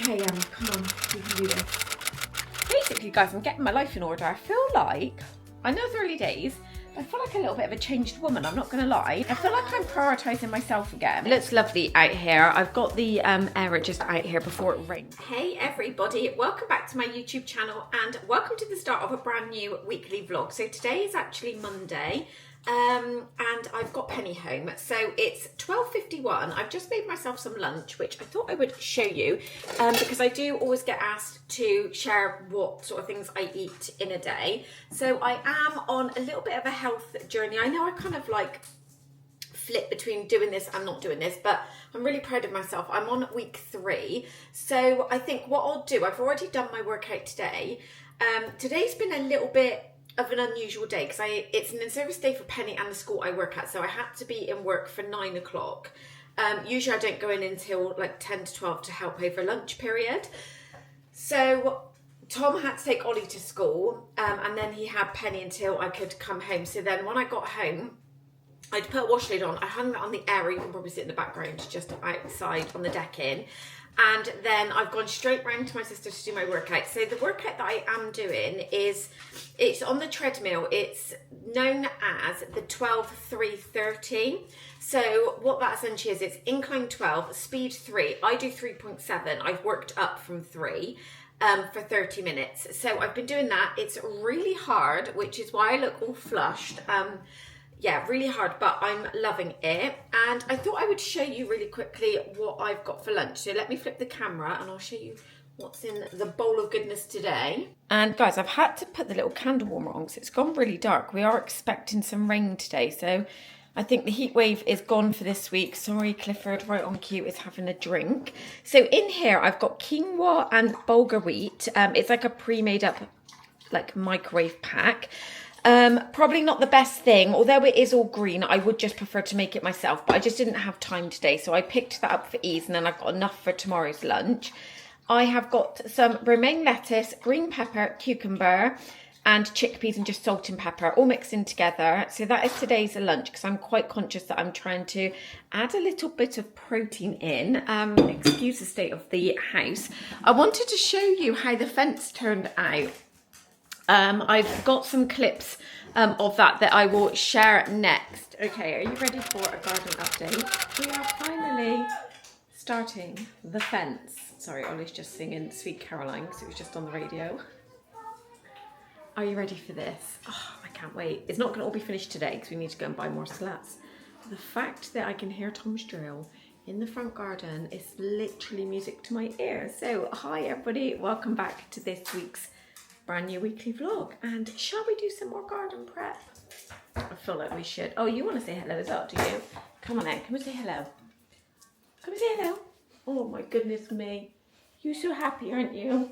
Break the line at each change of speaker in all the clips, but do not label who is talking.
Okay, come on, you can do this. Basically, guys, I'm getting my life in order. I feel like, I know it's early days, but I feel like a little bit of a changed woman, I'm not gonna lie. I feel like I'm prioritising myself again. It looks lovely out here. I've got the air just out here before it rains. Hey everybody, welcome back to my YouTube channel and welcome to the start of a brand new weekly vlog. So today is actually Monday. And I've got Penny home, so it's 12:51. I've just made myself some lunch, which I thought I would show you, because I do always get asked to share what sort of things I eat in a day. So I am on a little bit of a health journey. I know I kind of like flip between doing this and not doing this, but I'm really proud of myself. I'm on week 3, so I think what I'll do, I've already done my workout today. Today's been a little bit of an unusual day because it's an in-service day for Penny and the school I work at, so I had to be in work for 9 o'clock. Usually I don't go in until like 10 to 12 to help over lunch period. So Tom had to take Ollie to school, and then he had Penny until I could come home. So then when I got home, I'd put a wash lid on. I hung that on the area. You can probably see it in the background, just outside on the decking. And then I've gone straight round to my sister to do my workout. So the workout that I am doing is, it's on the treadmill. It's known as the 12-3-30. So what that essentially is, it's incline 12, speed 3. I do 3.7. I've worked up from 3 for 30 minutes. So I've been doing that. It's really hard, which is why I look all flushed. Yeah, really hard, but I'm loving it. And I thought I would show you really quickly what I've got for lunch. So let me flip the camera and I'll show you what's in the bowl of goodness today. And guys, I've had to put the little candle warmer on because it's gone really dark. We are expecting some rain today, so I think the heat wave is gone for this week. Sorry, Clifford, right on cue, is having a drink. So in here, I've got quinoa and bulgur wheat. It's like a pre-made up like microwave pack. Probably not the best thing, although it is all green. I would just prefer to make it myself, but I just didn't have time today, so I picked that up for ease, and then I've got enough for tomorrow's lunch. I have got some romaine lettuce, green pepper, cucumber, and chickpeas, and just salt and pepper all mixed in together. So that is today's lunch, because I'm quite conscious that I'm trying to add a little bit of protein in. Excuse the state of the house. I wanted to show you how the fence turned out. I've got some clips of that I will share next. Okay, are you ready for a garden update? We are finally starting the fence. Sorry, Ollie's just singing Sweet Caroline because it was just on the radio. Are you ready for this? Oh, I can't wait. It's not going to all be finished today because we need to go and buy more slats. The fact that I can hear Tom's drill in the front garden is literally music to my ears. So, hi everybody, welcome back to this week's brand new weekly vlog. And shall we do some more garden prep? I feel like we should. Oh, you want to say hello as well, do you? Come on then, come and say hello. Come and say hello. Oh my goodness me. You're so happy, aren't you?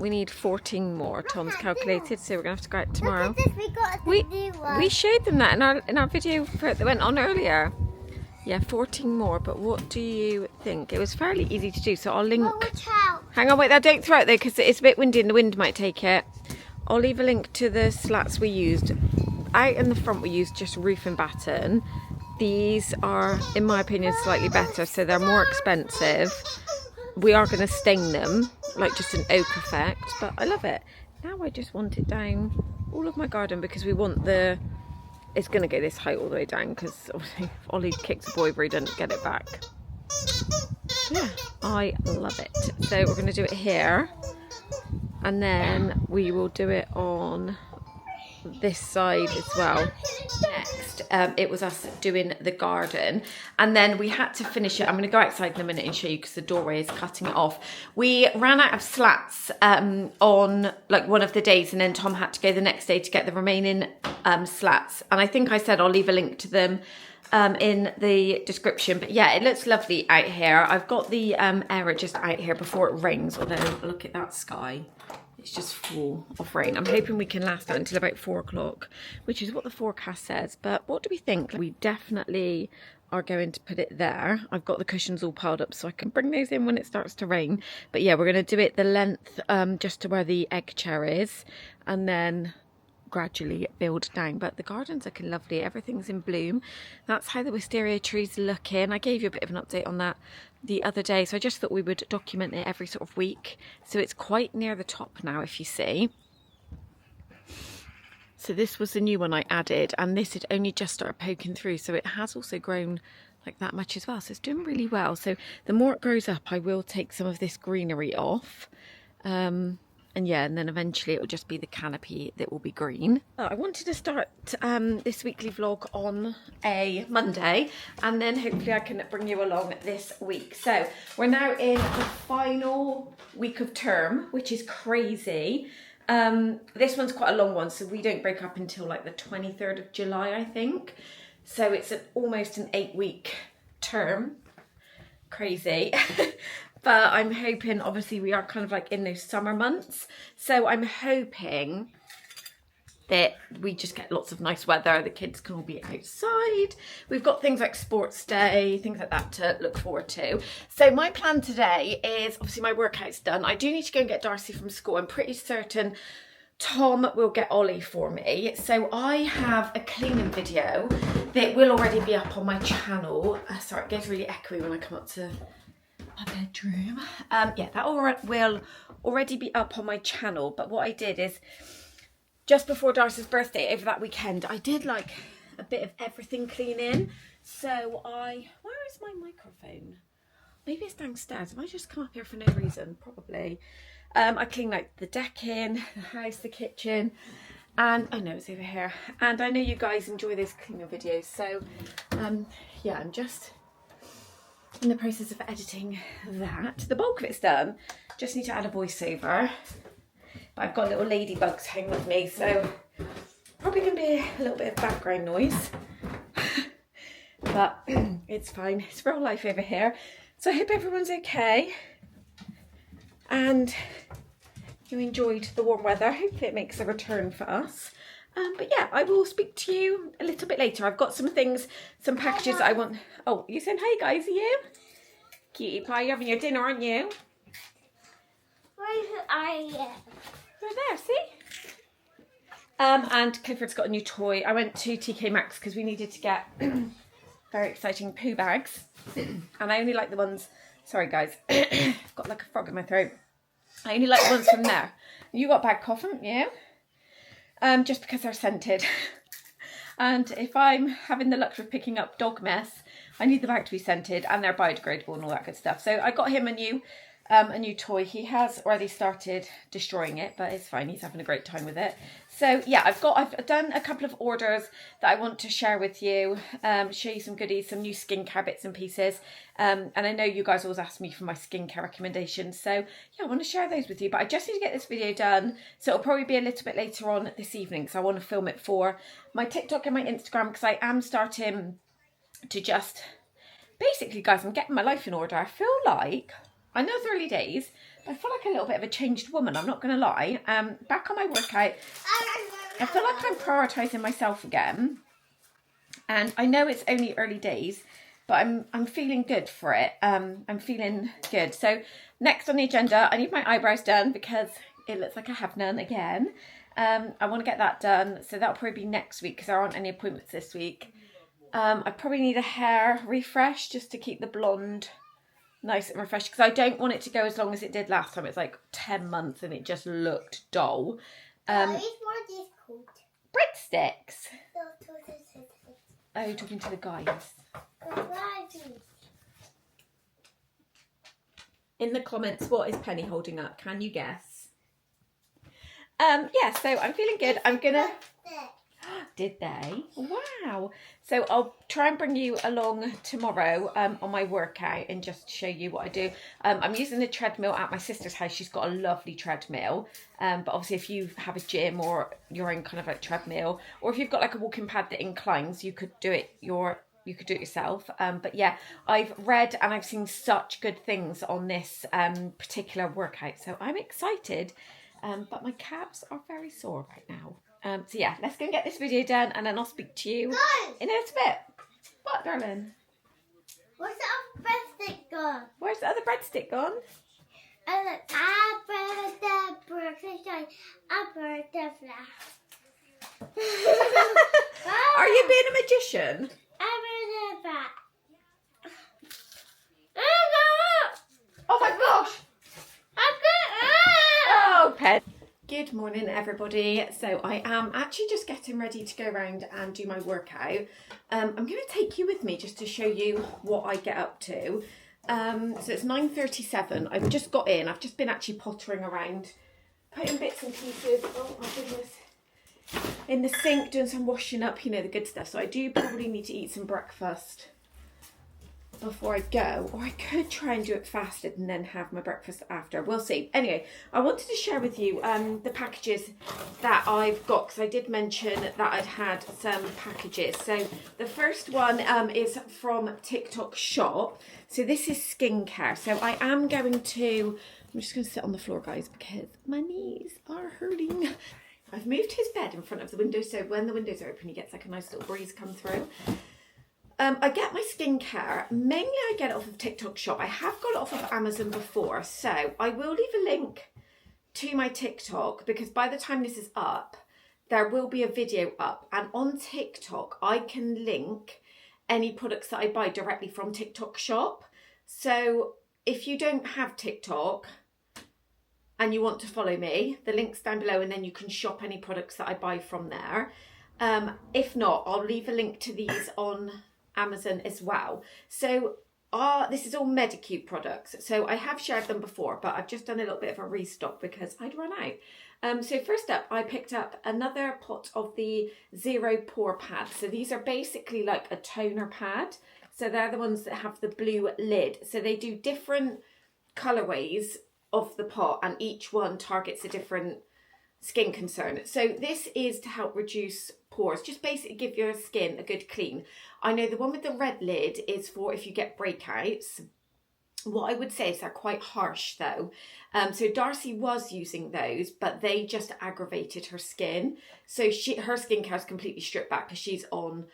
We need 14 more. Tom's calculated, so we're gonna have to go out tomorrow.
Look at this, we got a new one.
We showed them that in our video that went on earlier. Yeah, 14 more. But what do you think? It was fairly easy to do, so I'll link.
Well, watch out.
Hang on, wait, that don't throw it though, because it's a bit windy and the wind might take it. I'll leave a link to the slats we used. Out in the front, we used just roof and batten. These are, in my opinion, slightly better, so they're more expensive. We are going to stain them, like just an oak effect, but I love it. Now I just want it down all of my garden because we want the... It's going to go this height all the way down because obviously if Ollie kicks a boy over, he doesn't get it back. Yeah, I love it. So we're going to do it here, and then we will do it on this side as well. Next, it was us doing the garden, and then we had to finish it. I'm going to go outside in a minute and show you because the doorway is cutting it off. We ran out of slats on like one of the days, and then Tom had to go the next day to get the remaining slats, and I think I said I'll leave a link to them in the description. But yeah, it looks lovely out here. I've got the area just out here before it rains, although look at that sky. It's just full of rain. I'm hoping we can last out until about 4 o'clock, which is what the forecast says. But what do we think? We definitely are going to put it there. I've got the cushions all piled up so I can bring those in when it starts to rain. But yeah, we're going to do it the length just to where the egg chair is, and then gradually build down. But the garden's looking lovely. Everything's in bloom. That's how the wisteria tree's looking. I gave you a bit of an update on that the other day, so I just thought we would document it every sort of week. So it's quite near the top now, if you see. So this was the new one I added, and this had only just started poking through, so it has also grown like that much as well, so it's doing really well. So the more it grows up, I will take some of this greenery off, and yeah, and then eventually it will just be the canopy that will be green. I wanted to start this weekly vlog on a Monday, and then hopefully I can bring you along this week. So we're now in the final week of term, which is crazy. This one's quite a long one, so we don't break up until like the 23rd of July, I think. So it's almost an 8-week term. Crazy. But I'm hoping, obviously we are kind of like in those summer months, so I'm hoping that we just get lots of nice weather, the kids can all be outside. We've got things like sports day, things like that to look forward to. So my plan today is, obviously my workout's done. I do need to go and get Darcy from school. I'm pretty certain Tom will get Ollie for me. So I have a cleaning video that will already be up on my channel. Sorry, it gets really echoey when I come up to my bedroom. Yeah, that will already be up on my channel. But what I did is, just before Darcy's birthday, over that weekend, I did like a bit of everything cleaning. So where is my microphone? Maybe it's downstairs. Have I just come up here for no reason? Probably. I cleaned like the decking, the house, the kitchen, and I know it's over here. And I know you guys enjoy those cleaning videos. So yeah, I'm just in the process of editing that. The bulk of it's done. Just need to add a voiceover. But I've got little ladybugs home with me, so probably going to be a little bit of background noise. But it's fine. It's real life over here. So I hope everyone's okay. And you enjoyed the warm weather. Hopefully it makes a return for us. But yeah, I will speak to you a little bit later. I've got some things, some packages I want. Oh, you saying hi guys, are you? Cutie pie, you're having your dinner, aren't you?
Where are you?
Right there, see? And Clifford's got a new toy. I went to TK Maxx because we needed to get very exciting poo bags. And I only like the ones, sorry guys, I've got like a frog in my throat. I only like the ones from there. You got bag cough, haven't you? Just because they're scented. And if I'm having the luxury of picking up dog mess, I need the bag to be scented, and they're biodegradable and all that good stuff. So I got him a new toy. He has already started destroying it, but it's fine. He's having a great time with it. So yeah, I've done a couple of orders that I want to share with you, show you some goodies, some new skincare bits and pieces. And I know you guys always ask me for my skincare recommendations. So yeah, I want to share those with you, but I just need to get this video done. So it'll probably be a little bit later on this evening, because I want to film it for my TikTok and my Instagram, because I am starting to just, basically guys, I'm getting my life in order. I feel like I know it's early days, but I feel like a little bit of a changed woman, I'm not going to lie. Back on my workout, I feel like I'm prioritising myself again. And I know it's only early days, but I'm feeling good for it. I'm feeling good. So next on the agenda, I need my eyebrows done because it looks like I have none again. I want to get that done. So that'll probably be next week because there aren't any appointments this week. I probably need a hair refresh just to keep the blonde nice and refreshed because I don't want it to go as long as it did last time. It's like 10 months and it just looked dull.
What is this called?
Breadsticks. Oh, you're talking to the guys. In the comments, what is Penny holding up? Can you guess? Yeah, so I'm feeling good. I'm gonna... Did they? Wow. So I'll try and bring you along tomorrow on my workout and just show you what I do. I'm using the treadmill at my sister's house. She's got a lovely treadmill. But obviously if you have a gym or your own kind of like treadmill, or if you've got like a walking pad that inclines, you could do it yourself. But yeah, I've read and I've seen such good things on this particular workout. So I'm excited. But my calves are very sore right now. So yeah, let's go and get this video done and then I'll speak to you in a little bit. What, darling?
Where's the other breadstick gone?
Where's the other breadstick gone? Are you being a magician? Oh my gosh! Oh, Ped. Good morning, everybody. So I am actually just getting ready to go around and do my workout. I'm going to take you with me just to show you what I get up to. So it's 9:37. I've just got in. I've just been actually pottering around, putting bits and pieces, oh my goodness, in the sink, doing some washing up, you know, the good stuff. So I do probably need to eat some breakfast before I go, or I could try and do it fasted and then have my breakfast after. We'll see. Anyway, I wanted to share with you the packages that I've got because I did mention that I'd had some packages. So the first one is from TikTok Shop. So this is skincare. So I am going to, I'm just going to sit on the floor, guys, because my knees are hurting. I've moved his bed in front of the window, so when the windows are open, he gets like a nice little breeze come through. I get my skincare, mainly I get it off of TikTok Shop. I have got it off of Amazon before, so I will leave a link to my TikTok because by the time this is up, there will be a video up. And on TikTok, I can link any products that I buy directly from TikTok Shop. So if you don't have TikTok and you want to follow me, the link's down below and then you can shop any products that I buy from there. If not, I'll leave a link to these on Amazon as well. So this is all Medicube products. So I have shared them before, but I've just done a little bit of a restock because I'd run out. So first up, I picked up another pot of the Zero Pore pads. So these are basically like a toner pad. So they're the ones that have the blue lid. So they do different colorways of the pot and each one targets a different skin concern. So this is to help reduce pores, just basically give your skin a good clean. I know the one with the red lid is for if you get breakouts. What I would say is they're quite harsh though. So Darcy was using those, but they just aggravated her skin. So her skincare is completely stripped back because she's on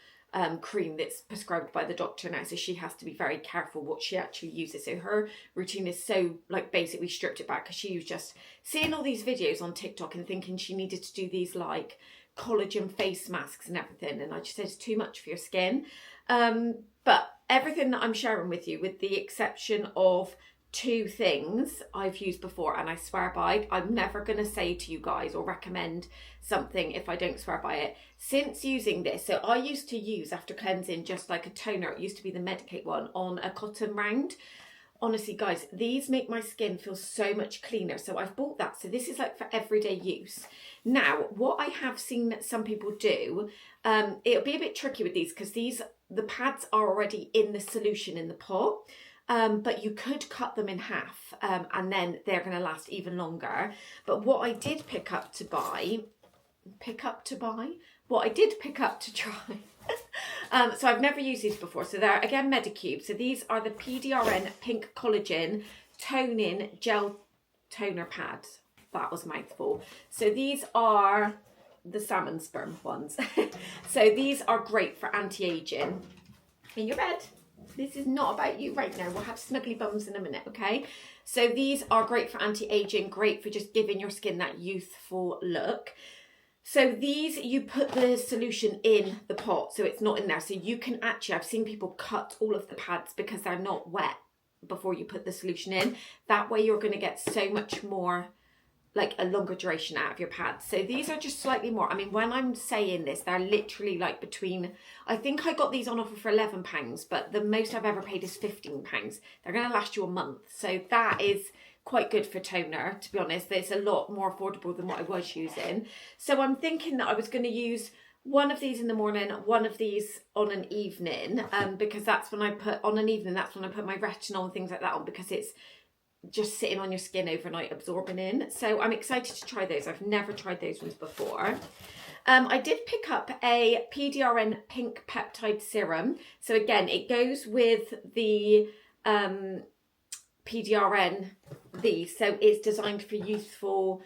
cream that's prescribed by the doctor now, so she has to be very careful what she actually uses. So her routine is so like basically stripped it back because she was just seeing all these videos on TikTok and thinking she needed to do these like collagen face masks and everything, and I just said it's too much for your skin. But everything that I'm sharing with you, with the exception of 2 things I've used before and I swear by. I'm never going to say to you guys or recommend something if I don't swear by it. Since using this, so I used to use after cleansing just like a toner, it used to be the Medicate one, on a cotton round. Honestly guys, these make my skin feel so much cleaner, so I've bought that. So this is like for everyday use. Now what I have seen some people do, it'll be a bit tricky with these because the pads are already in the solution in the pot. But you could cut them in half and then they're going to last even longer. But what I did pick up to try, so I've never used these before. So they're again Medicube. So these are the PDRN Pink Collagen toning gel toner pads. That was a mouthful. So these are the salmon sperm ones. So these are great for anti-aging. In your bed. This is not about you right now. We'll have snuggly bums in a minute, okay? So these are great for anti-aging, great for just giving your skin that youthful look. So these, you put the solution in the pot, so it's not in there. So you can actually, I've seen people cut all of the pads because they're not wet before you put the solution in. That way you're going to get so much more, like a longer duration out of your pads. So these are just slightly more, I mean, when I'm saying this, they're literally like between, I think I got these on offer for £11, but the most I've ever paid is £15. They're going to last you a month. So that is quite good for toner, to be honest. It's a lot more affordable than what I was using. So I'm thinking that I was going to use one of these in the morning, one of these on an evening, because that's when I put, on an evening, that's when I put my retinol and things like that on, because it's just sitting on your skin overnight, absorbing in. So I'm excited to try those. I've never tried those ones before. I did pick up a PDRN pink peptide serum. So again, it goes with the PDRN these. So it's designed for youthful,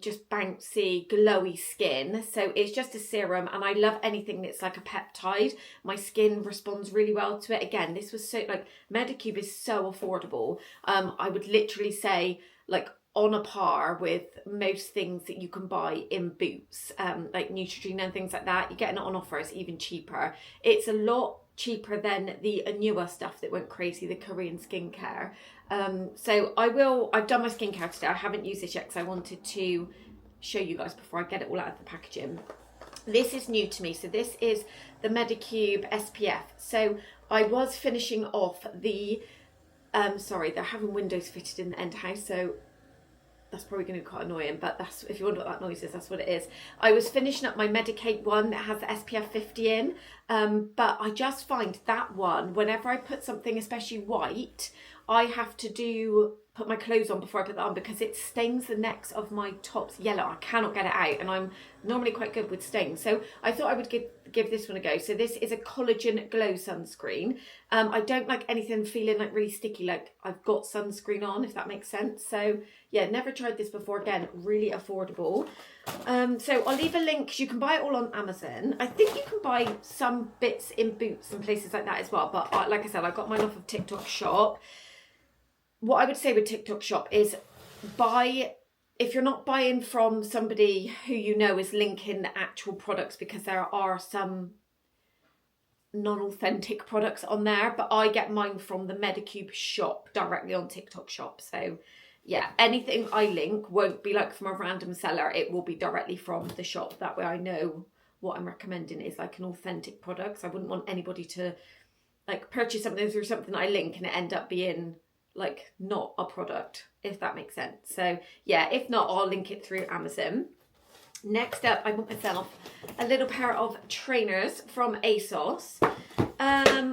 just bouncy, glowy skin. So it's just a serum, and I love anything that's like a peptide. My skin responds really well to it. Again, this was so, like, Medicube is so affordable. I would literally say, like, on a par with most things that you can buy in Boots, like Neutrogena and things like that. You're getting it on offer, it's even cheaper. It's a lot cheaper than the newer stuff that went crazy, the Korean skincare. So I've done my skincare today. I haven't used this yet because I wanted to show you guys before I get it all out of the packaging. This is new to me. So this is the Medicube SPF. So I was finishing off the, sorry, they're having windows fitted in the end house, so that's probably going to be quite annoying, but that's, if you wonder what that noise is, that's what it is. I was finishing up my Medik8 one that has the SPF 50 in, but I just find that one, whenever I put something especially white, I have to put my clothes on before I put that on, because it stains the necks of my tops yellow. I cannot get it out, and I'm normally quite good with stains. So I thought I would give this one a go. So this is a collagen glow sunscreen. I don't like anything feeling like really sticky, like I've got sunscreen on, if that makes sense. So yeah, never tried this before. Again, really affordable. So I'll leave a link, 'cause you can buy it all on Amazon. I think you can buy some bits in Boots and places like that as well. But like I said, I got mine off of TikTok Shop. What I would say with TikTok Shop is if you're not buying from somebody who you know is linking the actual products, because there are some non-authentic products on there, but I get mine from the Medicube shop directly on TikTok Shop. So yeah, anything I link won't be like from a random seller. It will be directly from the shop. That way I know what I'm recommending is like an authentic product. So I wouldn't want anybody to like purchase something through something I link and it end up being like not a product, if that makes sense. So yeah, if not, I'll link it through Amazon. Next up, I bought myself a little pair of trainers from ASOS.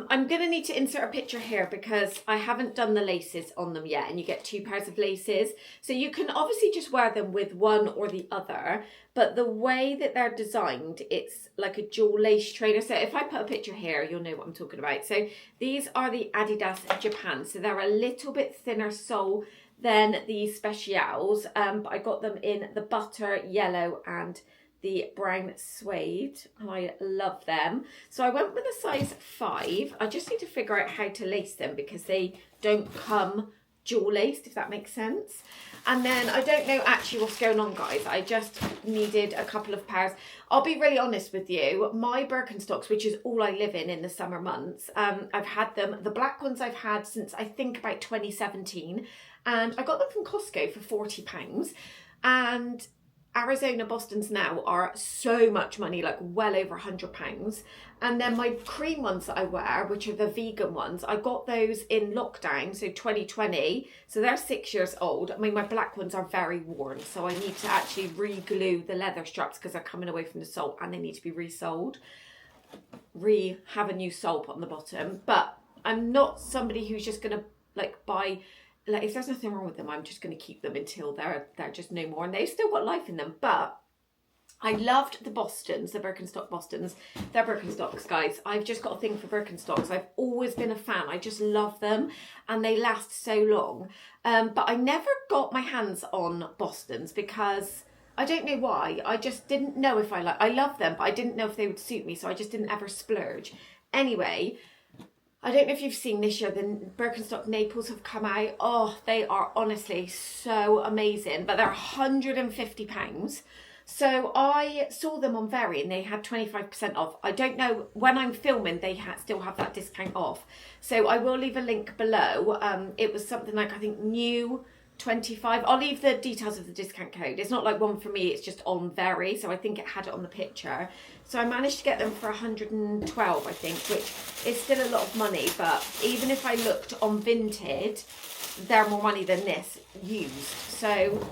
I'm going to need to insert a picture here because I haven't done the laces on them yet, and you get 2 pairs of laces. So you can obviously just wear them with one or the other, but the way that they're designed, it's like a dual lace trainer. So if I put a picture here, you'll know what I'm talking about. So these are the Adidas Japan. So they're a little bit thinner sole than the Specials, but I got them in the butter yellow and the brown suede, and I love them. So I went with a size 5. I just need to figure out how to lace them because they don't come dual laced, if that makes sense. And then I don't know actually what's going on, guys. I just needed a couple of pairs. I'll be really honest with you. My Birkenstocks, which is all I live in the summer months, I've had them. The black ones I've had since I think about 2017, and I got them from Costco for £40. And Arizona Bostons now are so much money, like well over £100. And then my cream ones that I wear, which are the vegan ones, I got those in lockdown, so 2020. So they're 6 years old. I mean, my black ones are very worn, so I need to actually re-glue the leather straps because they're coming away from the sole and they need to be resoled. Have a new sole put on the bottom. But I'm not somebody who's just going to like buy... Like, if there's nothing wrong with them, I'm just going to keep them until they're just no more. And they've still got life in them. But I loved the Bostons, the Birkenstock Bostons. They're Birkenstocks, guys. I've just got a thing for Birkenstocks. I've always been a fan. I just love them and they last so long. But I never got my hands on Bostons because I don't know why. I just didn't know if I love them, but I didn't know if they would suit me. So I just didn't ever splurge. Anyway, I don't know if you've seen this year, the Birkenstock Naples have come out. Oh, they are honestly so amazing, but they're £150. So I saw them on Very and they had 25% off. I don't know, when I'm filming, they still have that discount off. So I will leave a link below. It was something like, I think, new 25. I'll leave the details of the discount code. It's not like one for me, it's just on Very. So I think it had it on the picture. So I managed to get them for 112, I think, which is still a lot of money. But even if I looked on Vinted, they're more money than this used. So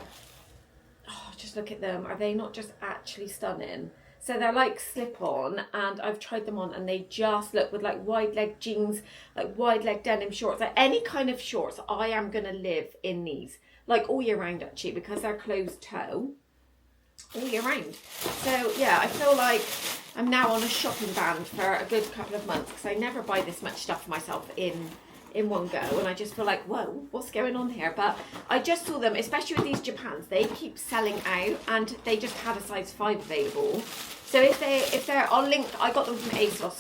just look at them. Are they not just actually stunning? So they're like slip-on and I've tried them on and they just look with like wide leg jeans, like wide leg denim shorts, like any kind of shorts. I am going to live in these like all year round actually because they're closed toe all year round. So yeah, I feel like I'm now on a shopping ban for a good couple of months because I never buy this much stuff for myself in one go, and I just feel like, whoa, what's going on here? But I just saw them, especially with these Japans, they keep selling out and they just had a size 5 available. So if they're, I'll link, I got them from ASOS,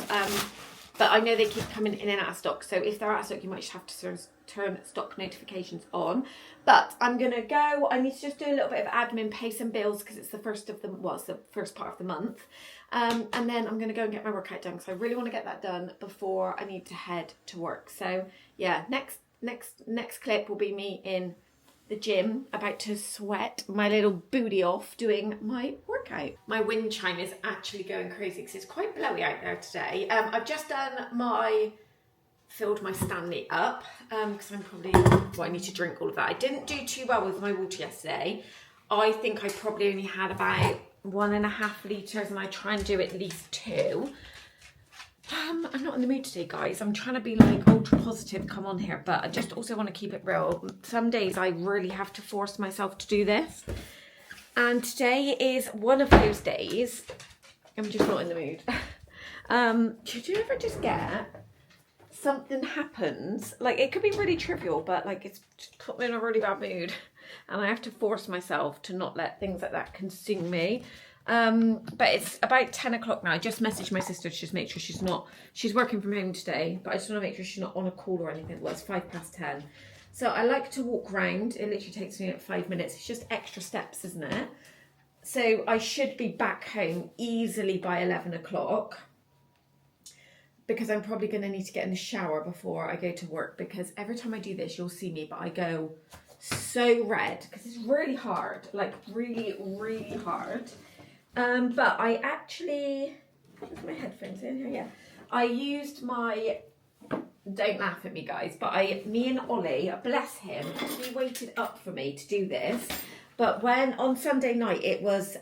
but I know they keep coming in and out of stock. So if they're out of stock, you might just have to turn stock notifications on. But I'm gonna go, I need to just do a little bit of admin, pay some bills because it's the first of the, well, it's the first part of the month. And then I'm gonna go and get my workout done because I really want to get that done before I need to head to work. So yeah, next clip will be me in the gym about to sweat my little booty off doing my workout. My wind chime is actually going crazy because it's quite blowy out there today. I've just filled my Stanley up because I'm probably, well, I need to drink all of that. I didn't do too well with my water yesterday. I think I probably only had about 1.5 litres and I try and do at least 2. I'm not in the mood today, guys. I'm trying to be like ultra positive, come on here, but I just also want to keep it real. Some days I really have to force myself to do this. And today is one of those days. I'm just not in the mood. Did you ever just get something happens? Like it could be really trivial, but like it's just put me in a really bad mood. And I have to force myself to not let things like that consume me. But it's about 10 o'clock now. I just messaged my sister to just make sure she's working from home today, but I just want to make sure she's not on a call or anything. Well, it's 10:05. So I like to walk round. It literally takes me like 5 minutes. It's just extra steps, isn't it? So I should be back home easily by 11 o'clock because I'm probably going to need to get in the shower before I go to work because every time I do this, you'll see me, but I go so red because it's really hard, like really, really hard. But I actually, where's my headphones in here? Yeah. I used my, don't laugh at me guys, but me and Ollie, bless him, he waited up for me to do this. But when, on Sunday night, it was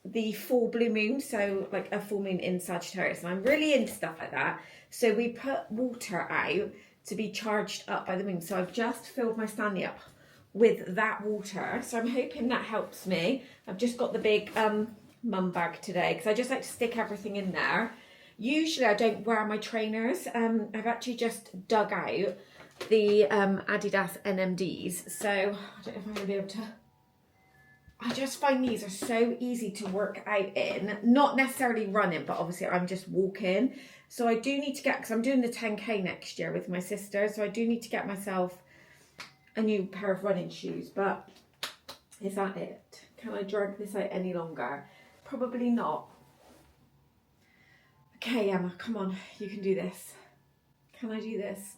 the full blue moon, so like a full moon in Sagittarius, and I'm really into stuff like that. So we put water out to be charged up by the moon. So I've just filled my Stanley up with that water. So I'm hoping that helps me. I've just got the big mum bag today because I just like to stick everything in there. Usually I don't wear my trainers. I've actually just dug out the Adidas NMDs. So I don't know if I'm going to be able to... I just find these are so easy to work out in. Not necessarily running, but obviously I'm just walking. So I do need to get, because I'm doing the 10K next year with my sister. So I do need to get myself a new pair of running shoes. But is that it? Can I drag this out any longer? Probably not. Okay, Emma, come on. You can do this. Can I do this?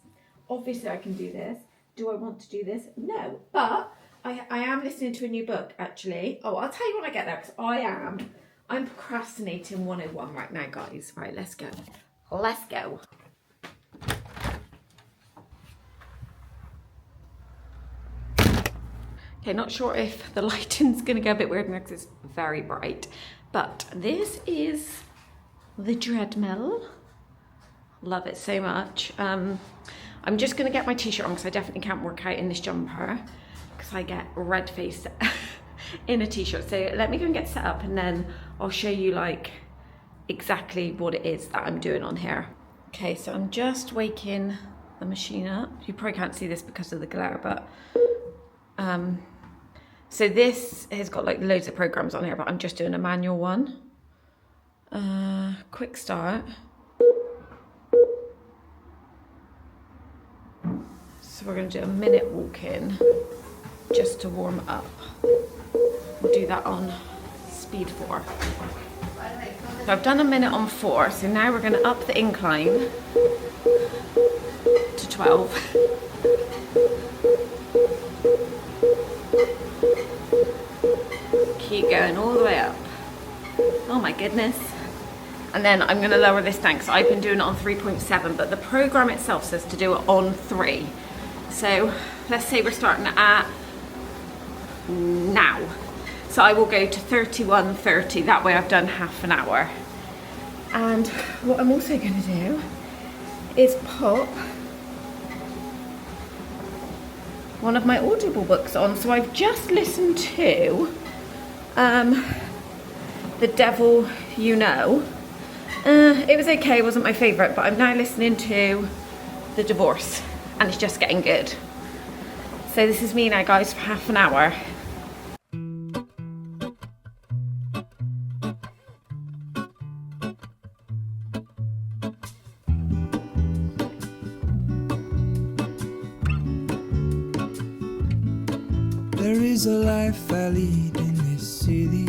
Obviously I can do this. Do I want to do this? No. But I am listening to a new book, actually. Oh, I'll tell you when I get there, because I'm procrastinating 101 right now, guys. Right, let's go. Let's go. Okay, not sure if the lighting's going to go a bit weird because it's very bright. But this is the treadmill. Love it so much. I'm just going to get my t-shirt on because I definitely can't work out in this jumper because I get red-faced in a t-shirt. So let me go and get set up and then I'll show you like exactly what it is that I'm doing on here. Okay, so I'm just waking the machine up. You probably can't see this because of the glare, but so this has got like loads of programs on here, but I'm just doing a manual one. Quick start. So we're going to do a minute walk in just to warm up. We'll do that on speed 4. So I've done a minute on 4, so now we're going to up the incline to 12. Keep going all the way up. Oh my goodness. And then I'm going to lower this down because I've been doing it on 3.7, but the program itself says to do it on 3. So let's say we're starting at now. So I will go to 31:30. That way I've done half an hour. And what I'm also going to do is pop one of my Audible books on. So I've just listened to The Devil You Know. It was okay, it wasn't my favourite, but I'm now listening to The Divorce and it's just getting good. So this is me now, guys, for half an hour.
There is a life I lead in this city,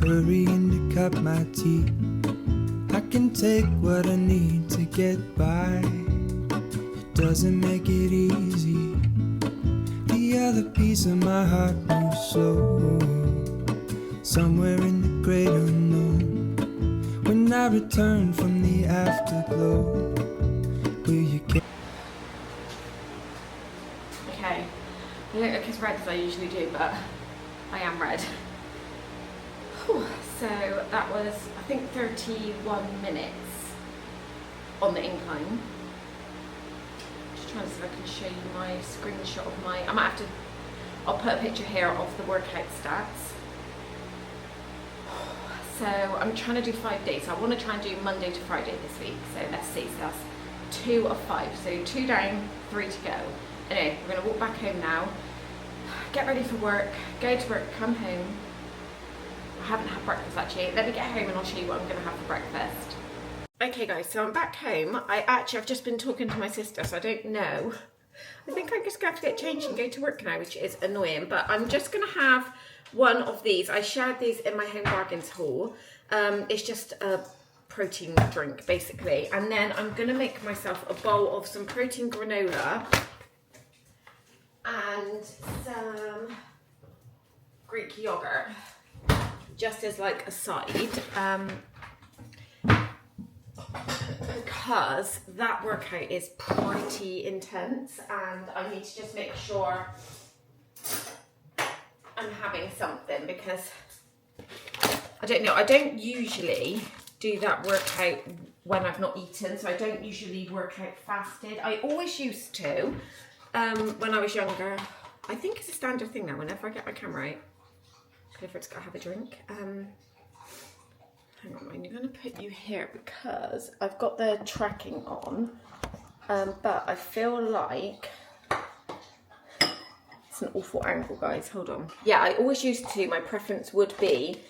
hurrying to cut my teeth. I can take what I need to get by. It doesn't make it easy. The other piece of my heart moves slow, somewhere in the great unknown. When I return from the afterglow, will you get...
Okay, I don't look as red as I usually do, but I am red. Whew. So that was, I think, 31 minutes on the incline. Just trying to see if I can show you my screenshot of my, I might have to, I'll put a picture here of the workout stats. So I'm trying to do 5 days. So I want to try and do Monday to Friday this week. So let's see, so that's 2 of 5. So 2 down, 3 to go. Anyway, we're going to walk back home now, get ready for work, go to work, come home. I haven't had breakfast actually. Let me get home and I'll show you what I'm going to have for breakfast. Okay guys, so I'm back home. I've just been talking to my sister, so I don't know. I think I'm just going to have to get changed and go to work now, which is annoying, but I'm just going to have one of these. I shared these in my Home Bargains haul. It's just a protein drink basically, and then I'm going to make myself a bowl of some protein granola and some Greek yogurt, just as like a side, because that workout is pretty intense and I need to just make sure I'm having something, because I don't know, I don't usually do that workout when I've not eaten, so I don't usually work out fasted. I always used to when I was younger. I think it's a standard thing now whenever I get my camera out. Clifford's got to have a drink. Hang on, I'm going to put you here because I've got the tracking on, but I feel like it's an awful angle, guys. Hold on. Yeah, I always used to. My preference would be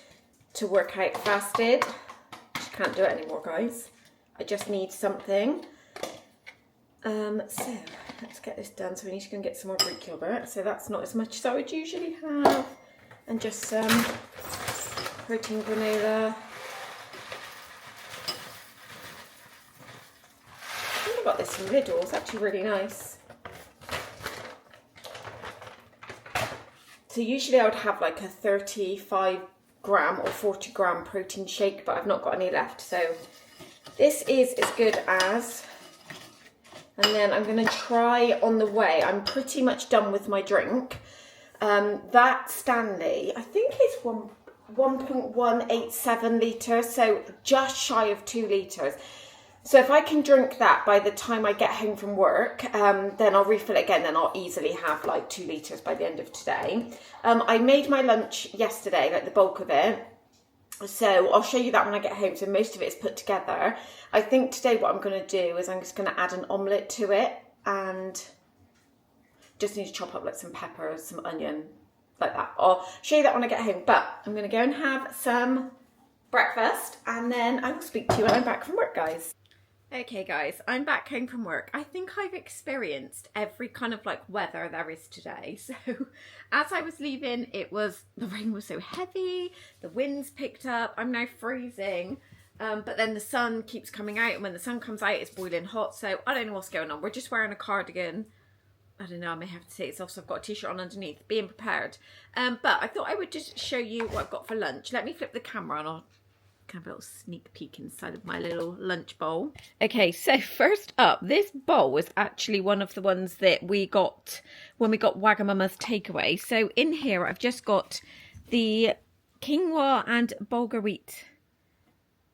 to work out fasted. Just can't do it anymore, guys. I just need something. So let's get this done. So we need to go and get some more Greek yogurt. So that's not as much as I would usually have. And just some protein granola. I think I got this from Lidl. It's actually really nice. So usually I would have like a 35 gram or 40 gram protein shake, but I've not got any left. So this is as good as. And then I'm going to try on the way. I'm pretty much done with my drink. That Stanley, I think is 1.187 litres, so just shy of 2 litres. So if I can drink that by the time I get home from work, then I'll refill it again. Then I'll easily have like 2 litres by the end of today. I made my lunch yesterday, like the bulk of it. So I'll show you that when I get home. So most of it is put together. I think today what I'm going to do is I'm just going to add an omelette to it, and just need to chop up like some peppers, some onion, like that. I'll show you that when I get home. But I'm going to go and have some breakfast, and then I will speak to you when I'm back from work, guys. Okay guys, I'm back home from work. I think I've experienced every kind of like weather there is today. So as I was leaving, the rain was so heavy, the winds picked up, I'm now freezing, but then the sun keeps coming out, and when the sun comes out it's boiling hot, so I don't know what's going on. We're just wearing a cardigan. I don't know, I may have to take this off, so I've got a t-shirt on underneath, being prepared. But I thought I would just show you what I've got for lunch. Let me flip the camera and I'll have a little sneak peek inside of my little lunch bowl. Okay, so first up, this bowl was actually one of the ones that we got when we got Wagamama's takeaway. So in here I've just got the quinoa and bulgur wheat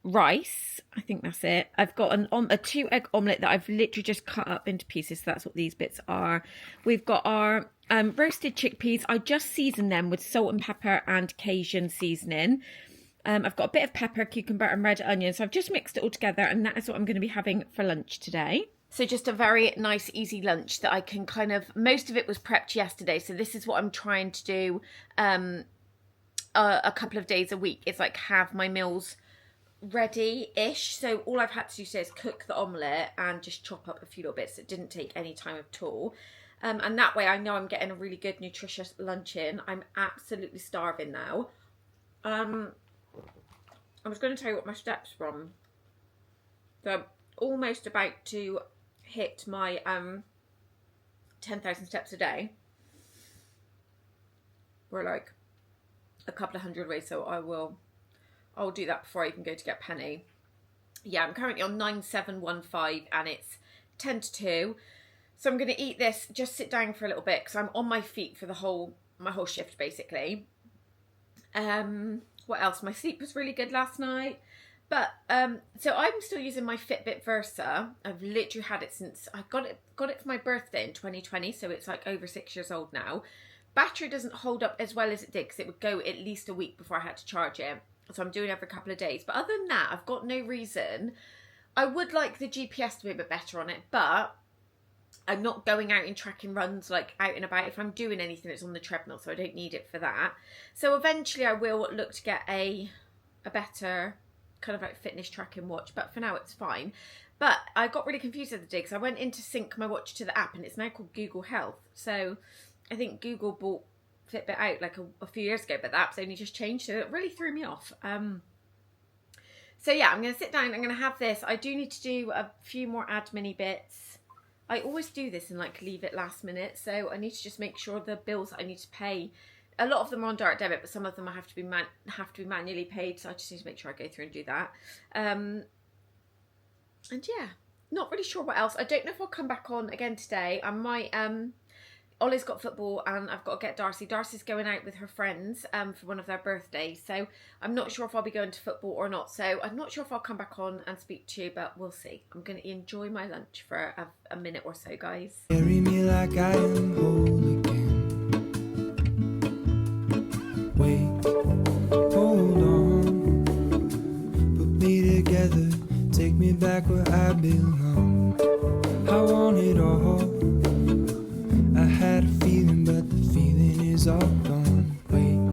rice, I think that's it. I've got a 2-egg omelette that I've literally just cut up into pieces, so that's what these bits are. We've got our roasted chickpeas. I just seasoned them with salt and pepper and Cajun seasoning. I've got a bit of pepper, cucumber and red onion. So I've just mixed it all together, and that is what I'm going to be having for lunch today. So just a very nice, easy lunch that I can kind of, most of it was prepped yesterday. So this is what I'm trying to do a couple of days a week. It's like have my meals ready-ish. So all I've had to do today is cook the omelette and just chop up a few little bits. It didn't take any time at all. And that way I know I'm getting a really good, nutritious lunch in. I'm absolutely starving now. I was going to tell you what my steps from. So I'm almost about to hit my 10,000 steps a day. We're like a couple of hundred away, so I'll do that before I even go to get Penny. Yeah, I'm currently on 9715 and it's 10 to 2. So I'm going to eat this, just sit down for a little bit because I'm on my feet for my whole shift basically. What else? My sleep was really good last night. But so I'm still using my Fitbit Versa. I've literally had it since I got it for my birthday in 2020, so it's like over 6 years old now. Battery doesn't hold up as well as it did because it would go at least a week before I had to charge it. So I'm doing it every couple of days. But other than that, I've got no reason. I would like the GPS to be a bit better on it, but I'm not going out and tracking runs like out and about. If I'm doing anything, it's on the treadmill, so I don't need it for that. So eventually I will look to get a better kind of like fitness tracking watch, but for now it's fine. But I got really confused the other day because I went in to sync my watch to the app, and it's now called Google Health. So I think Google bought Fitbit out like a few years ago, but the app's only just changed, so it really threw me off. So yeah, I'm going to sit down, I'm going to have this. I do need to do a few more admin-y bits. I always do this and like leave it last minute, so I need to just make sure the bills that I need to pay, a lot of them are on direct debit, but some of them I have to be manually paid, so I just need to make sure I go through and do that. And yeah, not really sure what else. I don't know if I'll come back on again today. I might, Ollie's got football and I've got to get Darcy. Darcy's going out with her friends for one of their birthdays. So I'm not sure if I'll be going to football or not. So I'm not sure if I'll come back on and speak to you, but we'll see. I'm going to enjoy my lunch for a minute or so, guys.
Carry me like I am whole again. Wait, hold on. Put me together, take me back where I belong. I want it all. I had a feeling, but the feeling is all gone.